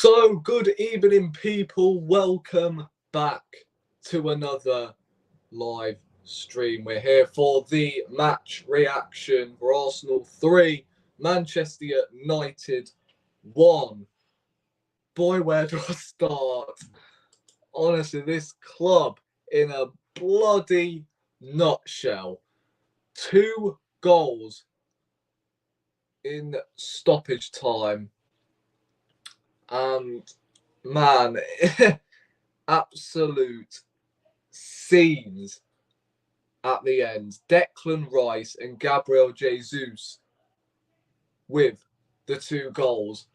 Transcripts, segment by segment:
So, good evening, people. Welcome back to another live stream. We're here for the match reaction for Arsenal 3, Manchester United 1. Boy, where do I start? Honestly, this club in a bloody nutshell. 2 goals in stoppage time. And man, absolute scenes at the end. Declan Rice and Gabriel Jesus with the 2 goals.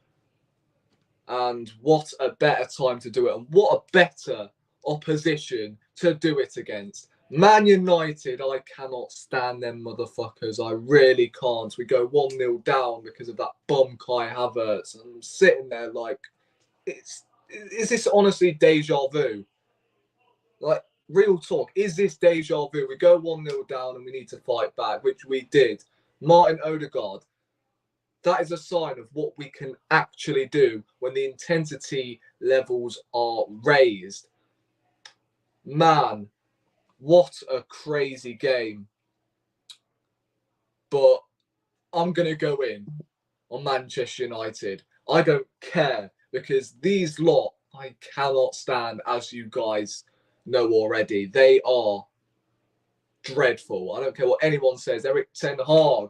And what a better time to do it. And what a better opposition to do it against. Man United, I cannot stand them motherfuckers. I really can't. We go 1-0 down because of that bum Kai Havertz. And I'm sitting there like, is this honestly deja vu? Like, real talk, is this deja vu? We go 1-0 down and we need to fight back, which we did. Martin Odegaard, that is a sign of what we can actually do when the intensity levels are raised. Man, what a crazy game. But I'm going to go in on Manchester United. I don't care because these lot I cannot stand, as you guys know already. They are dreadful. I don't care what anyone says. Eric Ten Hag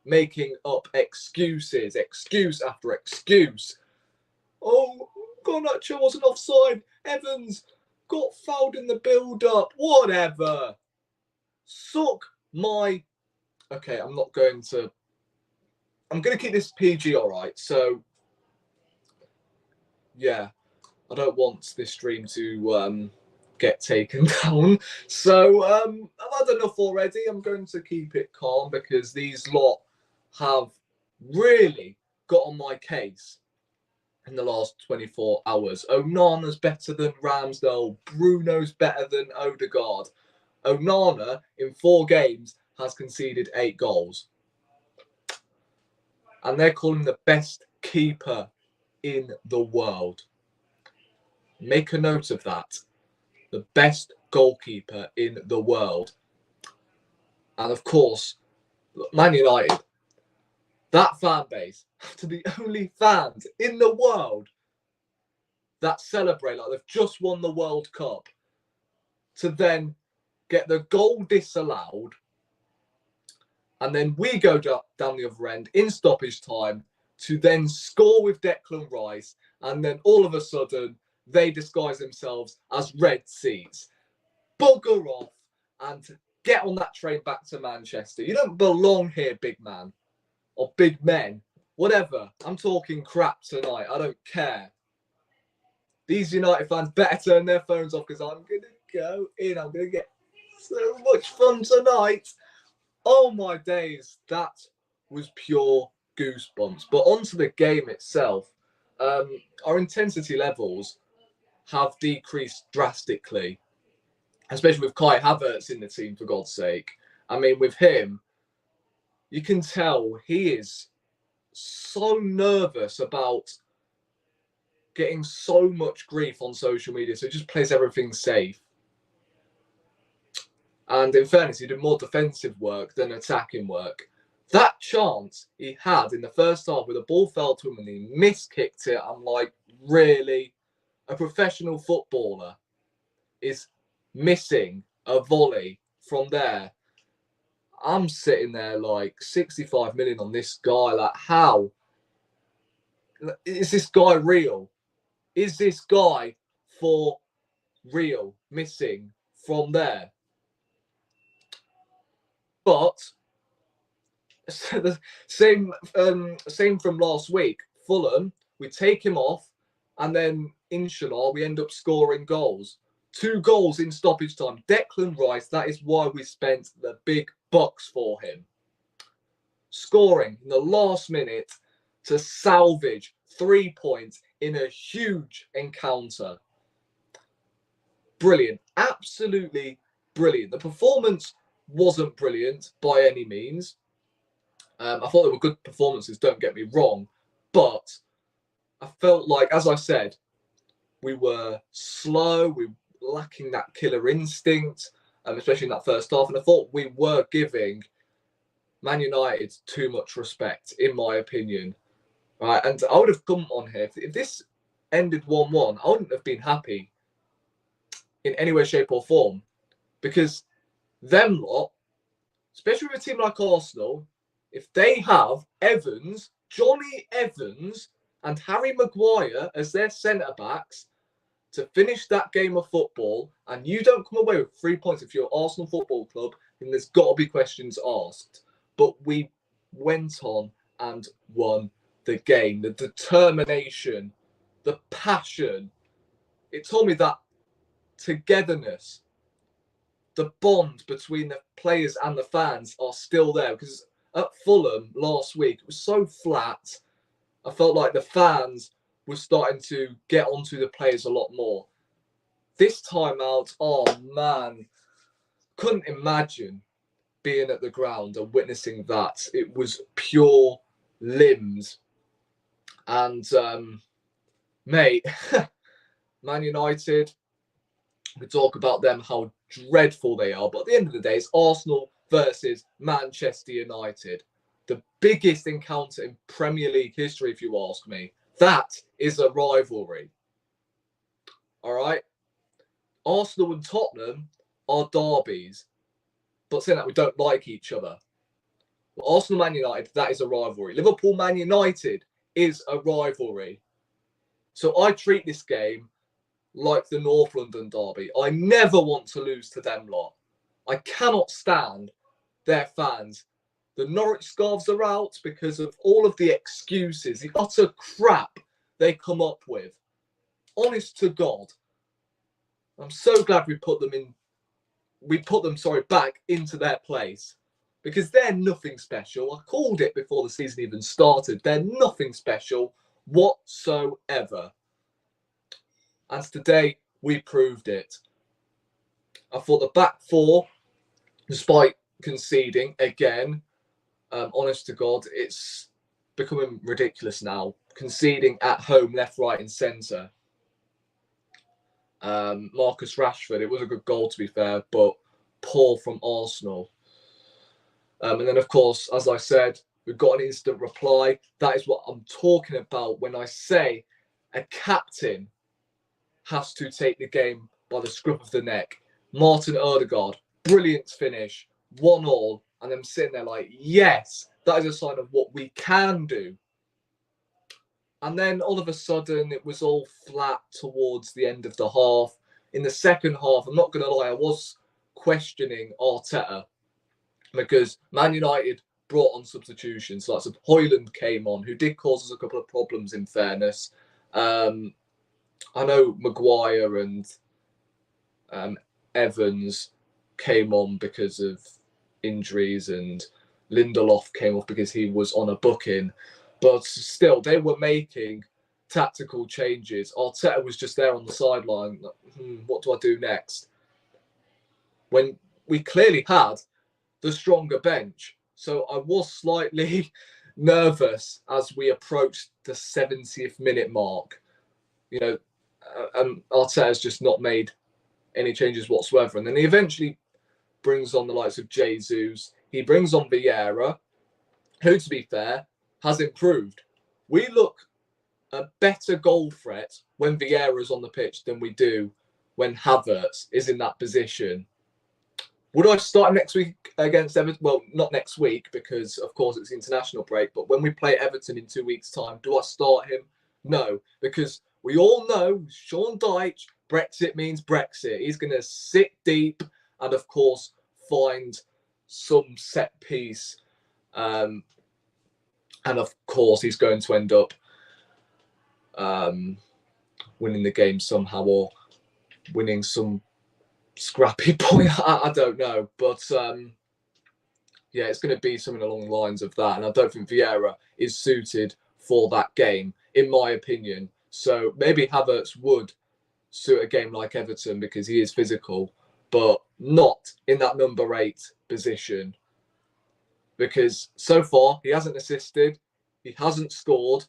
making up excuses, excuse after excuse. Oh, Garnacho wasn't offside. Evans got fouled in the build-up. Whatever. Suck my... Okay, I'm going to keep this PG, all right? So, yeah, I don't want this stream to get taken down. So, I've had enough already. I'm going to keep it calm because these lot have really got on my case in the last 24 hours. Onana's better than Ramsdale. Bruno's better than Odegaard. Onana, in 4 games, has conceded 8 goals. And they're calling him the best keeper in the world. Make a note of that. The best goalkeeper in the world. And of course, Man United, that fan base, to the only fans in the world that celebrate like they've just won the World Cup, to then get the goal disallowed, and then we go down the other end in stoppage time to then score with Declan Rice, and then all of a sudden they disguise themselves as Red Seas. Bugger off and get on that train back to Manchester. You don't belong here, big man. Or big men. Whatever. I'm talking crap tonight. I don't care. These United fans better turn their phones off because I'm going to go in. I'm going to get so much fun tonight. Oh my days. That was pure goosebumps. But onto the game itself. Our intensity levels have decreased drastically. Especially with Kai Havertz in the team, for God's sake. I mean, with him, you can tell he is so nervous about getting so much grief on social media. So he just plays everything safe. And in fairness, he did more defensive work than attacking work. That chance he had in the first half where the ball fell to him and he miskicked it, I'm like, really? A professional footballer is missing a volley from there. I'm sitting there like 65 million on this guy. Like, how? Is this guy real? Is this guy for real missing from there? But the same from last week. Fulham, we take him off, and then inshallah we end up scoring goals. 2 goals in stoppage time. Declan Rice, that is why we spent the big bucks for him. Scoring in the last minute to salvage 3 points in a huge encounter. Brilliant. Absolutely brilliant. The performance wasn't brilliant by any means. I thought they were good performances, don't get me wrong. But I felt like, as I said, we were slow, we were lacking that killer instinct, especially in that first half. And I thought we were giving Man United too much respect, in my opinion. Right, and I would have come on here if this ended 1-1. I wouldn't have been happy in any way, shape, or form, because them lot, especially with a team like Arsenal, if they have Evans, Johnny Evans, and Harry Maguire as their centre backs to finish that game of football, and you don't come away with 3 points if you're Arsenal Football Club, then there's got to be questions asked. But we went on and won the game. The determination, the passion, it told me that togetherness, the bond between the players and the fans are still there. Because at Fulham last week, it was so flat. I felt like the fans were starting to get onto the players a lot more. This time out, oh man, couldn't imagine being at the ground and witnessing that. It was pure limbs. And mate, Man United, we talk about them, how dreadful they are. But at the end of the day, it's Arsenal versus Manchester United. The biggest encounter in Premier League history, if you ask me. That is a rivalry. All right? Arsenal and Tottenham are derbies. But saying that, we don't like each other. But Arsenal Man United, that is a rivalry. Liverpool Man United is a rivalry. So I treat this game like the North London derby. I never want to lose to them lot. I cannot stand their fans. The Norwich scarves are out because of all of the excuses, the utter crap they come up with. Honest to God. I'm so glad we put them back into their place, because they're nothing special. I called it before the season even started. They're nothing special whatsoever. And today we proved it. I thought the back four, despite conceding again, honest to God, it's becoming ridiculous now. Conceding at home, left, right, and centre. Marcus Rashford, it was a good goal to be fair, but poor from Arsenal. And then, of course, as I said, we've got an instant reply. That is what I'm talking about when I say a captain has to take the game by the scruff of the neck. Martin Odegaard, brilliant finish, 1-1, and I'm sitting there like, yes, that is a sign of what we can do. And then all of a sudden, it was all flat towards the end of the half. In the second half, I'm not going to lie, I was questioning Arteta, because Man United brought on substitutions. So that's Højlund came on, who did cause us a couple of problems, in fairness. I know Maguire and Evans came on because of injuries, and Lindelof came off because he was on a booking. But still, they were making tactical changes. Arteta was just there on the sideline. What do I do next? When we clearly had the stronger bench. So I was slightly nervous as we approached the 70th minute mark. You know, Arteta has just not made any changes whatsoever. And then he eventually brings on the likes of Jesus. He brings on Vieira, who, to be fair, has improved. We look a better goal threat when Vieira is on the pitch than we do when Havertz is in that position. Would I start him next week against Everton? Well, not next week, because, of course, it's the international break. But when we play Everton in 2 weeks' time, do I start him? No, because we all know Sean Dyche, Brexit means Brexit. He's going to sit deep and, of course, find some set piece. And, of course, he's going to end up winning the game somehow, or winning some scrappy point. I don't know. But, yeah, it's going to be something along the lines of that. And I don't think Vieira is suited for that game, in my opinion. So maybe Havertz would suit a game like Everton because he is physical, but not in that number 8 position. Because so far, he hasn't assisted, he hasn't scored,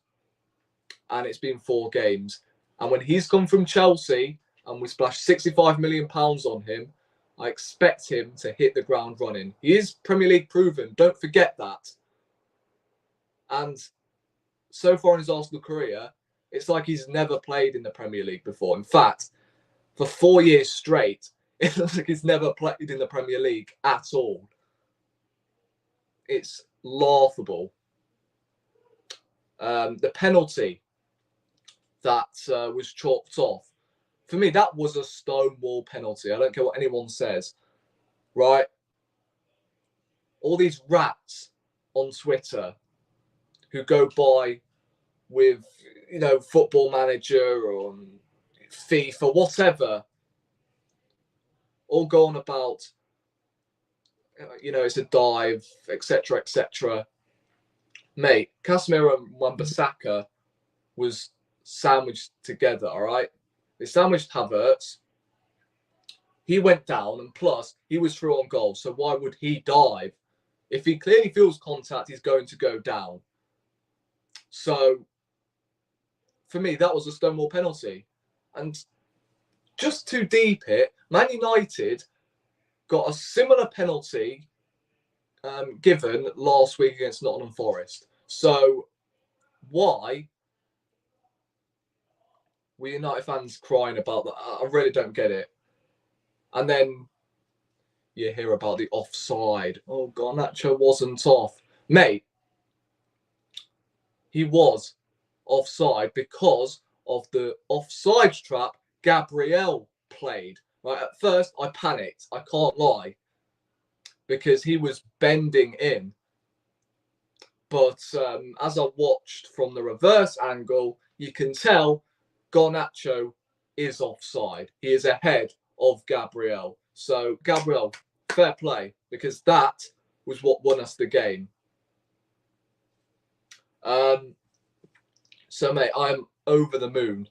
and it's been 4 games. And when he's come from Chelsea and we splashed £65 million on him, I expect him to hit the ground running. He is Premier League proven. Don't forget that. And so far in his Arsenal career, it's like he's never played in the Premier League before. In fact, for 4 years straight, it looks like he's never played in the Premier League at all. It's laughable. The penalty that was chalked off, for me, that was a stonewall penalty. I don't care what anyone says, right? All these rats on Twitter who go by with, Football Manager or FIFA, whatever, all go on about, it's a dive, etc., etc. Mate, Casemiro and Wan-Bissaka was sandwiched together, all right? They sandwiched Havertz. He went down, and plus, he was through on goal, so why would he dive? If he clearly feels contact, he's going to go down. So, for me, that was a stonewall penalty. And just to deep it, Man United got a similar penalty given last week against Nottingham Forest. So, why were United fans crying about that? I really don't get it. And then you hear about the offside. Oh, Garnacho wasn't off. Mate, he was offside because of the offside trap Gabriel played. Right, at first, I panicked. I can't lie. Because he was bending in. But as I watched from the reverse angle, you can tell Garnacho is offside. He is ahead of Gabriel. So, Gabriel, fair play, because that was what won us the game. So, mate, I'm over the moon.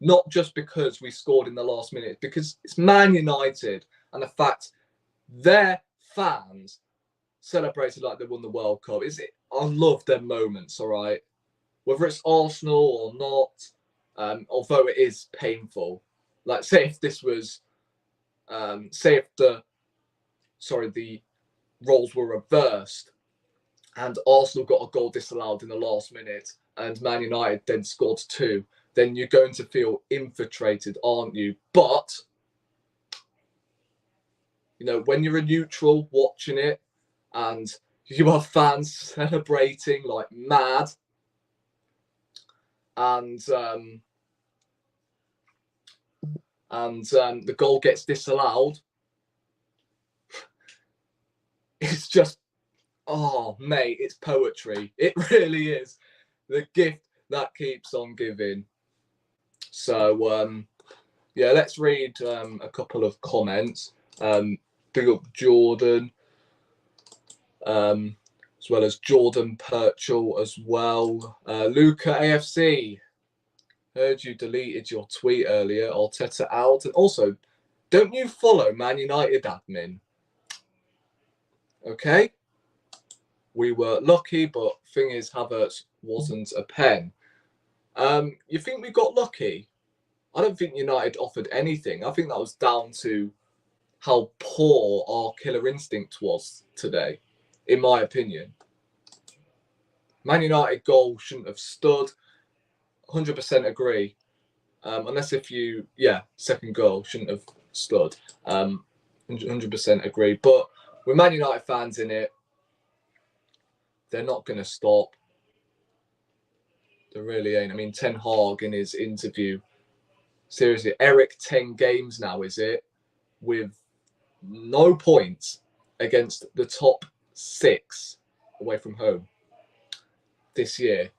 Not just because we scored in the last minute, because it's Man United and the fact their fans celebrated like they won the World Cup. I love them moments, all right? Whether it's Arsenal or not, although it is painful. Like, say if this was, the roles were reversed and Arsenal got a goal disallowed in the last minute and Man United then scored 2, then you're going to feel infiltrated, aren't you? But, when you're a neutral watching it and you have fans celebrating like mad and the goal gets disallowed, it's just, oh, mate, it's poetry. It really is. The gift that keeps on giving. So, let's read a couple of comments. Big up Jordan, as well as Jordan Purchell as well. Luca AFC, heard you deleted your tweet earlier. Arteta out. And also, don't you follow Man United admin? Okay. We were lucky, but thing is, Havertz wasn't a pen. You think we got lucky? I don't think United offered anything. I think that was down to how poor our killer instinct was today, in my opinion. Man United goal shouldn't have stood. 100% agree. Unless second goal shouldn't have stood. 100% agree. But with Man United fans in it, they're not going to stop. They really ain't. I mean, Ten Hag in his interview, seriously, Eric, 10 games now, is it? With no points against the top 6 away from home this year.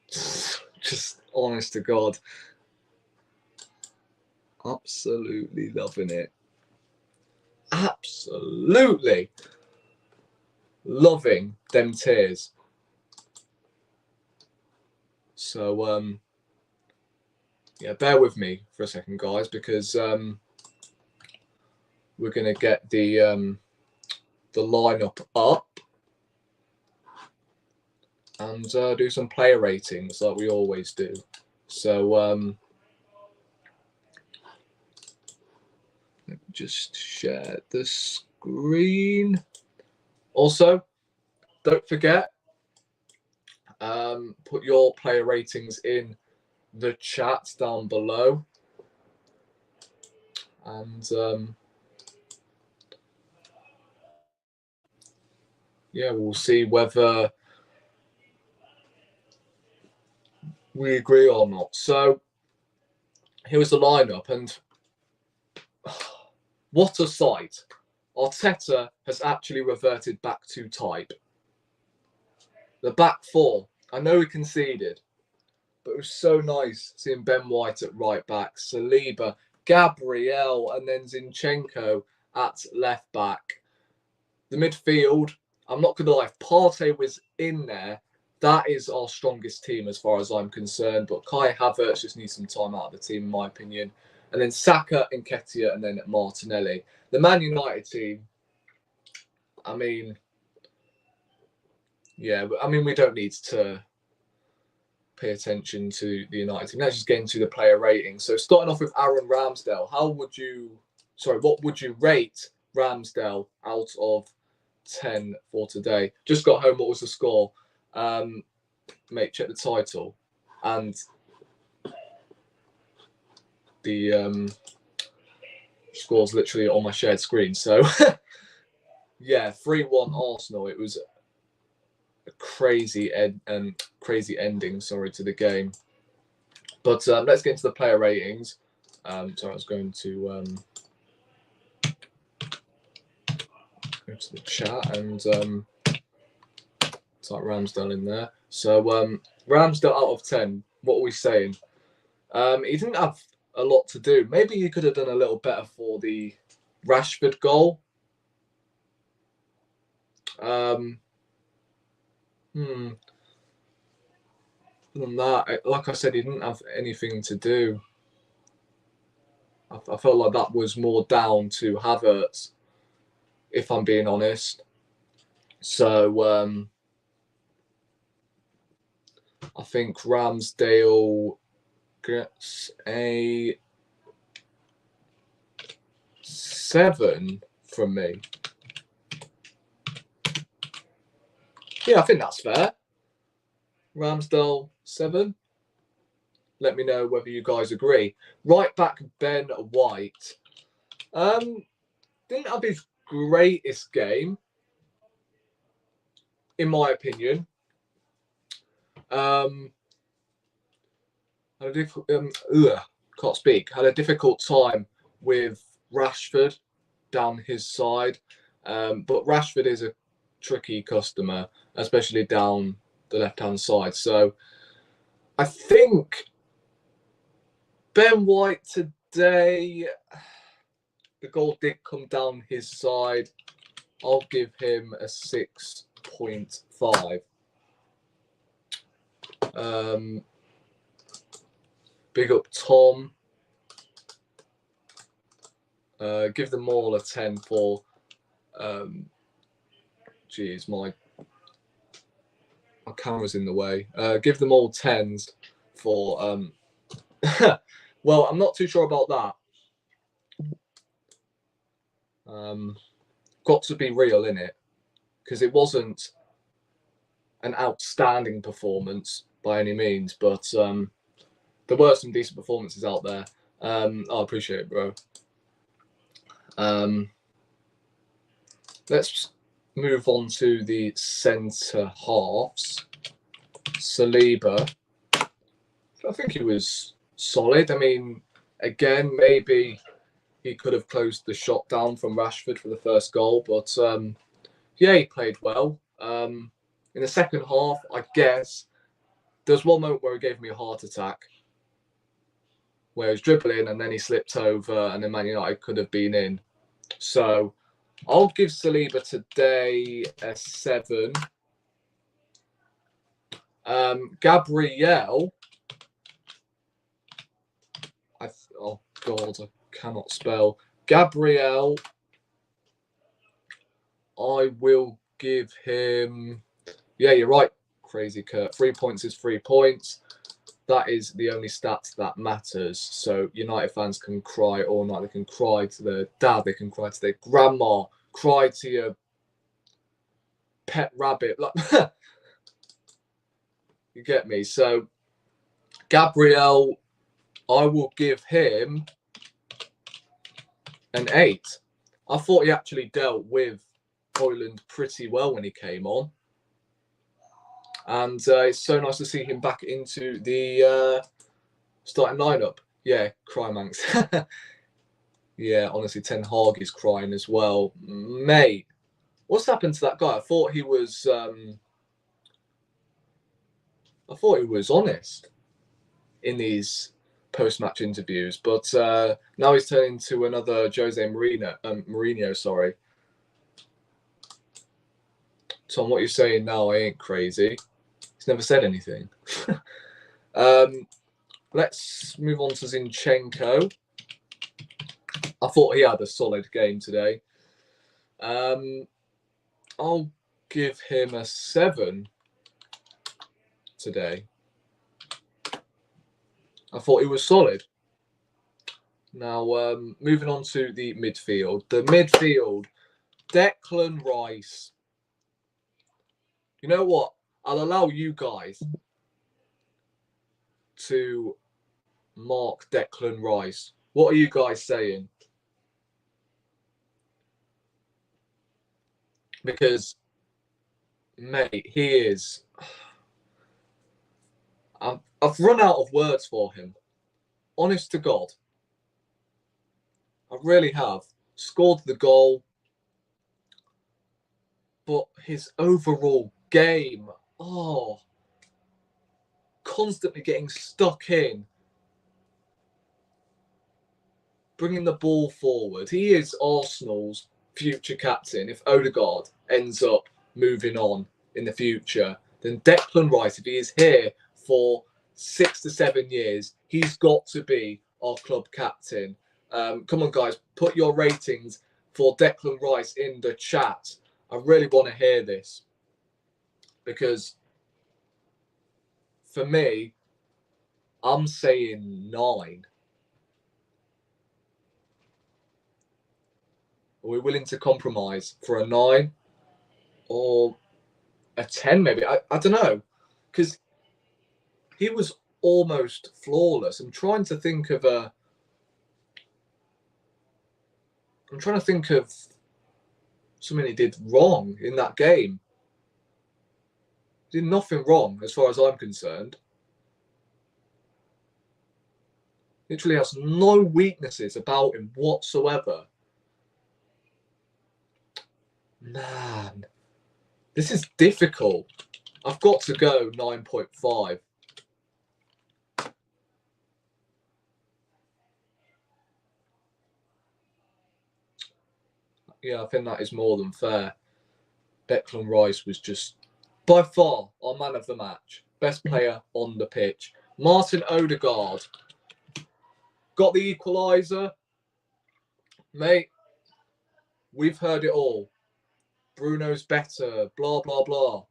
Just honest to God. Absolutely loving it. Absolutely loving them tears. So, bear with me for a second, guys, because we're going to get the lineup up. and do some player ratings like we always do. So let me just share the screen. Also, don't forget, put your player ratings in the chat down below, and yeah, we'll see whether we agree or not. So here was the lineup, and what a sight. Arteta has actually reverted back to type. The back four, I know he conceded, but it was so nice seeing Ben White at right back, Saliba, Gabriel, and then Zinchenko at left back. The midfield, I'm not going to lie, if Partey was in there, that is our strongest team as far as I'm concerned. But Kai Havertz just needs some time out of the team, in my opinion. And then Saka, Nketiah, and then Martinelli. The Man United team, I mean, yeah, I mean, we don't need to pay attention to the United team. Let's just get into the player rating. So starting off with Aaron Ramsdale, what would you rate Ramsdale out of 10 for today? Just got home. What was the score? Mate, check the title. And the score's literally on my shared screen. So, yeah, 3-1 Arsenal. It was a crazy ending, to the game. But let's get into the player ratings. So I was going to go to the chat and type Ramsdale in there. So Ramsdale out of 10. What are we saying? He didn't have a lot to do. Maybe he could have done a little better for the Rashford goal. Other than that, like I said, he didn't have anything to do. I felt like that was more down to Havertz, if I'm being honest. So I think Ramsdale gets a 7 from me. Yeah, I think that's fair. Ramsdale 7. Let me know whether you guys agree. Right back Ben White. Didn't have his greatest game, in my opinion. Can't speak. Had a difficult time with Rashford down his side. But Rashford is a tricky customer, especially down the left-hand side. So I think Ben White today, the goal did come down his side. I'll give him a 6.5. Big up Tom. Give them all a 10 for. Geez, my camera's in the way. Give them all 10s for. Well, I'm not too sure about that. Got to be real in it, because it wasn't an outstanding performance by any means, but there were some decent performances out there. I appreciate it, bro. Let's move on to the centre halves. Saliba, I think he was solid. I mean, again, maybe he could have closed the shot down from Rashford for the first goal, but yeah, he played well. In the second half, I guess, there was one moment where he gave me a heart attack, where he was dribbling and then he slipped over and then Man United could have been in. So I'll give Saliba today a 7. Gabriel, oh God, I cannot spell. Gabriel, I will give him, yeah, you're right, crazy, Kurt. 3 points is 3 points. That is the only stat that matters. So United fans can cry all night. They can cry to their dad. They can cry to their grandma. Cry to your pet rabbit. Like, you get me? So Gabriel, I will give him an 8. I thought he actually dealt with Højlund pretty well when he came on. And it's so nice to see him back into the starting lineup. Yeah, Crymanx. Yeah, honestly, Ten Hag is crying as well. Mate, what's happened to that guy? I thought he was honest in these post-match interviews, but now he's turning to another Jose Mourinho, sorry. Tom, what you're saying now, I ain't crazy. He's never said anything. Let's move on to Zinchenko. I thought he had a solid game today. I'll give him a 7 today. I thought he was solid. Now, moving on to the midfield. The midfield, Declan Rice. You know what? I'll allow you guys to mark Declan Rice. What are you guys saying? Because, mate, he is... I've run out of words for him. Honest to God. I really have. Scored the goal. But his overall game, constantly getting stuck in. Bringing the ball forward. He is Arsenal's future captain. If Odegaard ends up moving on in the future, then Declan Rice, if he is here for 6 to 7 years, he's got to be our club captain. Come on, guys, put your ratings for Declan Rice in the chat. I really want to hear this because for me, I'm saying 9. Are we willing to compromise for a 9 or a 10 maybe? I don't know, because he was almost flawless. I'm trying to think of something he did wrong in that game. He did nothing wrong as far as I'm concerned. Literally has no weaknesses about him whatsoever. Man, this is difficult. I've got to go 9.5. Yeah, I think that is more than fair. Declan Rice was just by far our man of the match. Best player on the pitch. Martin Odegaard got the equaliser. Mate, we've heard it all. Bruno's better, blah, blah, blah.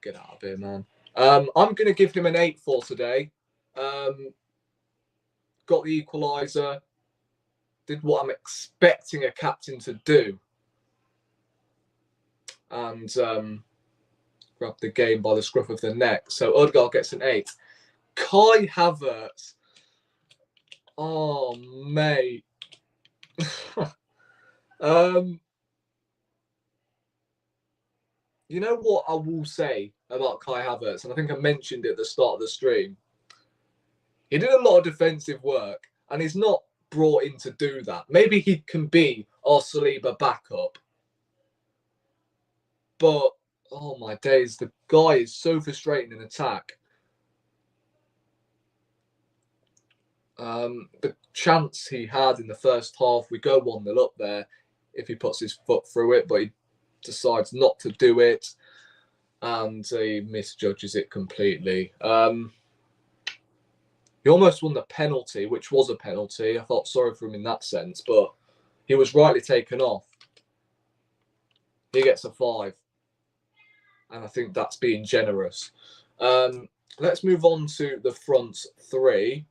Get out of here, man. I'm going to give him an 8 for today. Got the equaliser. Did what I'm expecting a captain to do. And grabbed the game by the scruff of the neck. So Odegaard gets an 8. Kai Havertz. Oh, mate. You know what I will say about Kai Havertz, and I think I mentioned it at the start of the stream. He did a lot of defensive work, and he's not brought in to do that. Maybe he can be our Saliba backup. But, oh my days, the guy is so frustrating in attack. The chance he had in the first half, we go 1-0 up there if he puts his foot through it, but he decides not to do it, and he misjudges it completely. He almost won the penalty, which was a penalty. I felt sorry for him in that sense, but he was rightly taken off. He gets a 5. and I think that's being generous. Let's move on to the front three.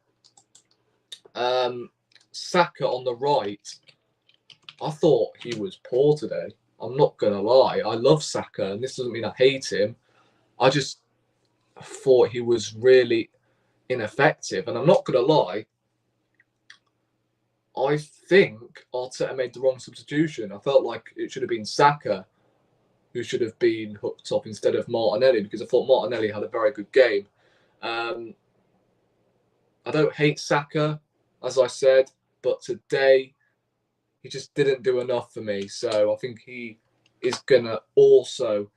Saka on the right. I thought he was poor today. I'm not going to lie. I love Saka, and this doesn't mean I hate him. I just thought he was really ineffective. And I'm not going to lie, I think Arteta made the wrong substitution. I felt like it should have been Saka who should have been hooked up instead of Martinelli, because I thought Martinelli had a very good game. I don't hate Saka, as I said, but today he just didn't do enough for me. So I think he is going to also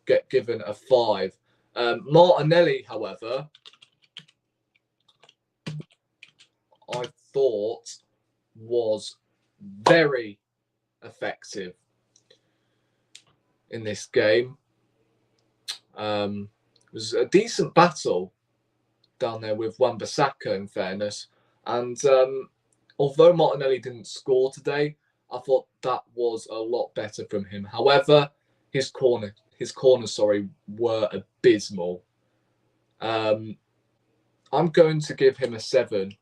get given a 5. Martinelli, however, I thought was very effective in this game. It was a decent battle down there with Wan-Bissaka, in fairness. And although Martinelli didn't score today, I thought that was a lot better from him. However, his corners, were abysmal. I'm going to give him a 7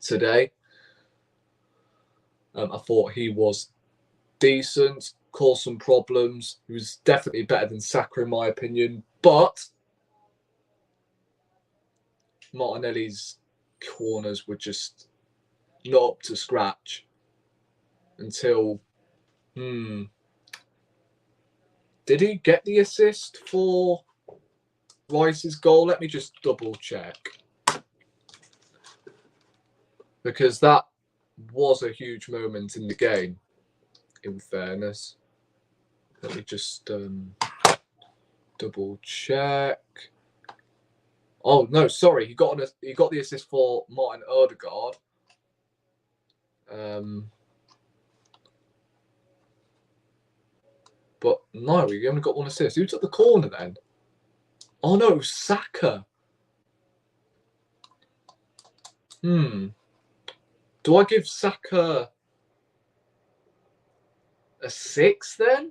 today. I thought he was decent, caused some problems. He was definitely better than Saka, in my opinion. But Martinelli's corners were just not up to scratch until... Did he get the assist for Rice's goal? Let me just double check. Because that was a huge moment in the game, in fairness. Let me just double check. Oh, no, sorry. He got the assist for Martin Odegaard. But no, he only got 1 assist. Who took the corner then? Oh, no, it was Saka. Do I give Saka a 6 then?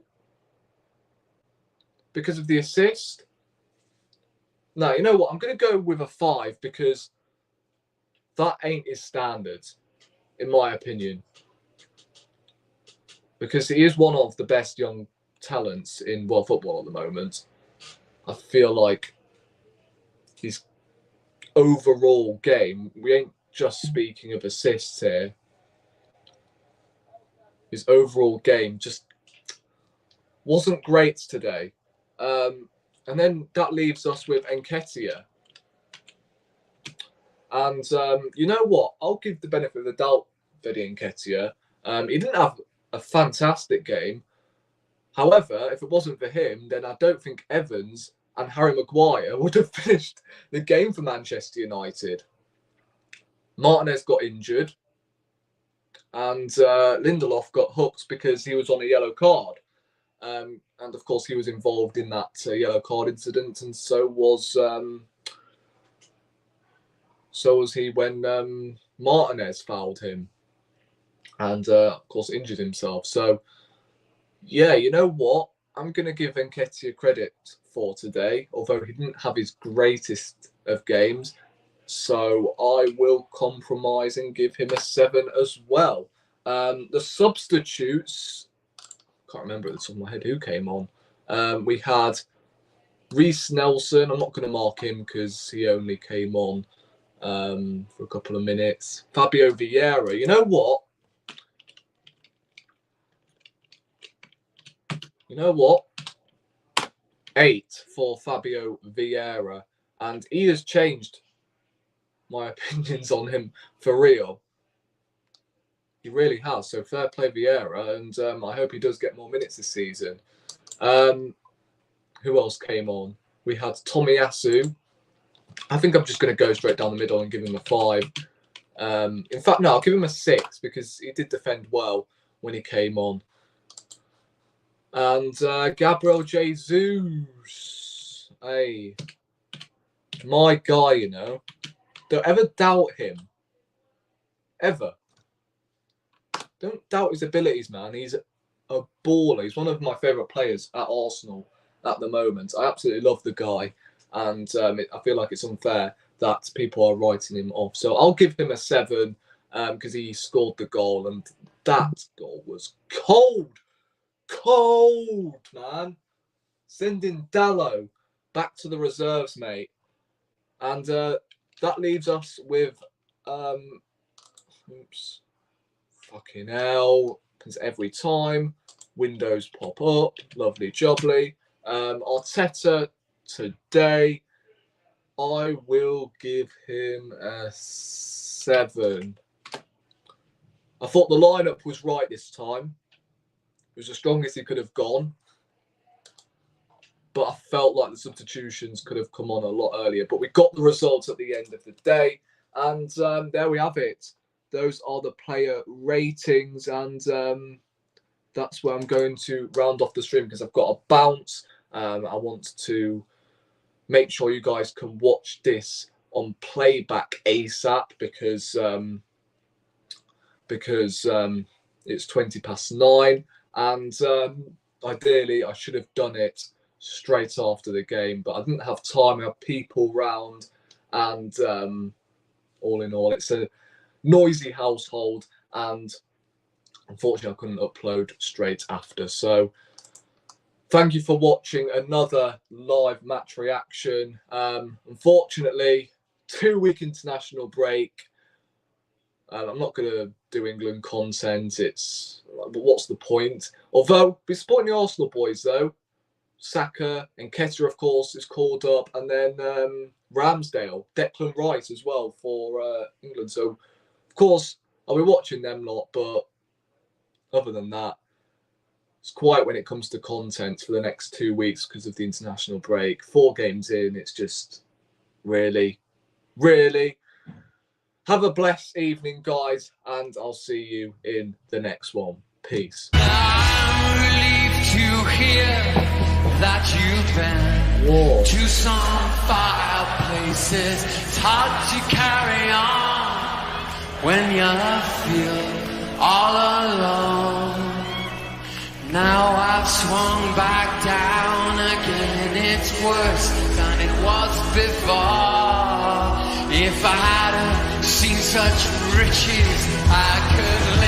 Because of the assist? No, you know what? I'm going to go with a 5 because that ain't his standard, in my opinion. Because he is one of the best young talents in world football at the moment. I feel like his overall game, we ain't just speaking of assists here. His overall game just wasn't great today. And then that leaves us with Nketiah. And you know what? I'll give the benefit of the doubt for Nketiah. He didn't have a fantastic game. However, if it wasn't for him, then I don't think Evans and Harry Maguire would have finished the game for Manchester United. Martinez got injured. And Lindelof got hooked because he was on a yellow card. And of course, he was involved in that yellow card incident, and so was he when Martinez fouled him, and of course injured himself. So, yeah, you know what? I'm going to give Nketiah credit for today, although he didn't have his greatest of games. So I will compromise and give him a 7 as well. The substitutes, can't remember at the top of my head who came on. We had Reece Nelson. I'm not going to mark him because he only came on for a couple of minutes. Fabio Vieira. You know what? 8 for Fabio Vieira. And he has changed my opinions on him for real. He really has. So fair play Vieira, and I hope he does get more minutes this season. Who else came on? We had Tomiyasu. I think I'm just going to go straight down the middle and give him a 5. In fact, no, I'll give him a 6 because he did defend well when he came on. And Gabriel Jesus. Hey, my guy, you know. Don't ever doubt him. Ever. Don't doubt his abilities, man. He's a baller. He's one of my favourite players at Arsenal. at the moment. I absolutely love the guy, and I feel like it's unfair that people are writing him off. So I'll give him a 7 because he scored the goal, and that goal was cold, man. Sending Dallo back to the reserves, mate. And that leaves us with, oops, fucking hell, happens every time. Windows pop up, lovely jubbly. Arteta today, I will give him a 7. I thought the lineup was right this time. It was the strongest he could have gone. But I felt like the substitutions could have come on a lot earlier. But we got the results at the end of the day. And there we have it. Those are the player ratings. And that's where I'm going to round off the stream because I've got a bounce. I want to make sure you guys can watch this on playback ASAP because it's 9:20. And ideally, I should have done it straight after the game, but I didn't have time. I had people round, and all in all, it's a noisy household, and unfortunately, I couldn't upload straight after. So, thank you for watching another live match reaction. Unfortunately, 2-week international break. I'm not going to do England content. But what's the point? Although, we're supporting the Arsenal boys, though. Saka and Nketiah, of course, is called up. And then Ramsdale, Declan Rice as well for England. So, of course, I'll be watching them lot. But other than that, it's quiet when it comes to content for the next 2 weeks because of the international break. 4 games in, it's just really. Have a blessed evening, guys, and I'll see you in the next one. Peace. I'm relieved to hear that you've been to some fireplaces. It's hard to carry on when you feel all alone. Now I've swung back down again. It's worse than it was before. If I hadn't seen such riches, I could